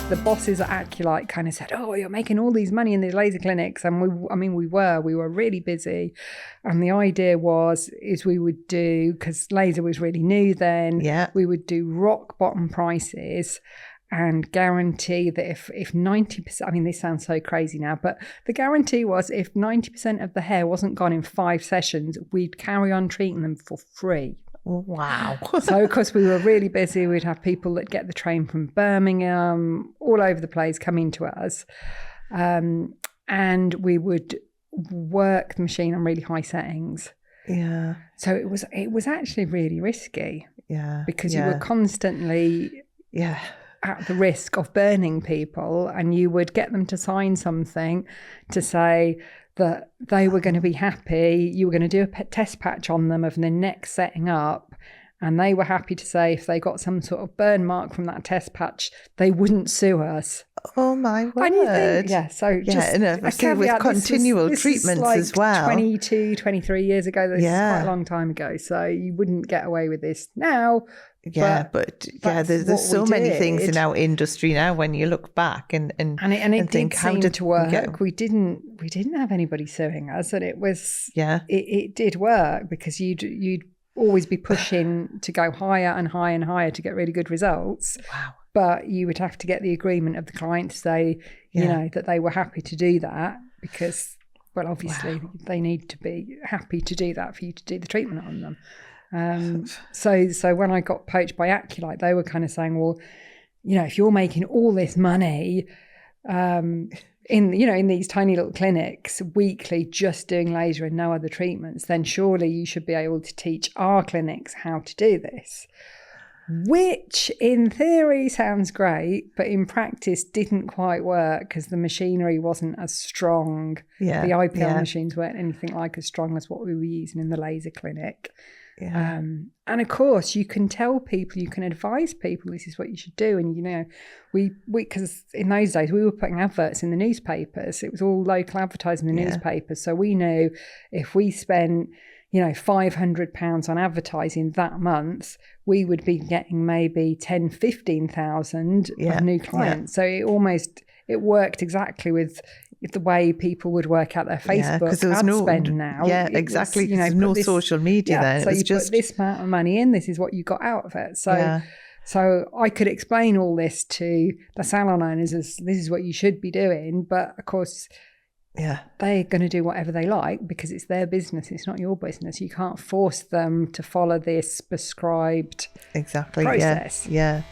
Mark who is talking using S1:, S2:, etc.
S1: the bosses at Aculite kind of said, oh, you're making all these money in these laser clinics. And we were really busy. And the idea is we would do, because laser was really new then, we would do rock bottom prices and guarantee that if 90%, I mean, this sounds so crazy now, but the guarantee was if 90% of the hair wasn't gone in 5 sessions, we'd carry on treating them for free.
S2: Wow.
S1: So, of course, we were really busy. We'd have people that get the train from Birmingham, all over the place, coming to us. And we would work the machine on really high settings.
S2: Yeah.
S1: So it was actually really risky.
S2: Yeah.
S1: Because you were constantly at the risk of burning people, and you would get them to sign something to say that they were going to be happy. You were going to do a test patch on them of the next setting up, and they were happy to say if they got some sort of burn mark from that test patch, they wouldn't sue us.
S2: Oh my word.
S1: And you think, so just
S2: a caveat, with continual treatments
S1: like
S2: as well.
S1: 22, 23 years ago. This is quite a long time ago. So you wouldn't get away with this now.
S2: But there's so many things in our industry now when you look back and
S1: it did seem to work. We didn't have anybody suing us, and it was it did work because you'd always be pushing to go higher and higher and higher to get really good results.
S2: Wow.
S1: But you would have to get the agreement of the client to say, you know, that they were happy to do that because, well, obviously they need to be happy to do that for you to do the treatment on them. So when I got poached by Aculite, they were kind of saying, well, you know, if you're making all this money in these tiny little clinics weekly just doing laser and no other treatments, then surely you should be able to teach our clinics how to do this. Which in theory sounds great, but in practice didn't quite work because the machinery wasn't as strong. Yeah, the IPL machines weren't anything like as strong as what we were using in the laser clinic. Yeah. And of course, you can tell people, you can advise people this is what you should do. And, you know, we because in those days we were putting adverts in the newspapers. It was all local advertising in the newspapers. So we knew if we spent, you know, £500 on advertising that month, we would be getting maybe 10, 15,000 of new clients. So it worked exactly with the way people would work out their Facebook ad spend now.
S2: Yeah, exactly. Was, you know, there's no social media then.
S1: So you put this amount of money in, this is what you got out of it. So I could explain all this to the salon owners as this is what you should be doing. But of course, they're going to do whatever they like because it's their business. It's not your business. You can't force them to follow this prescribed process.
S2: Yeah.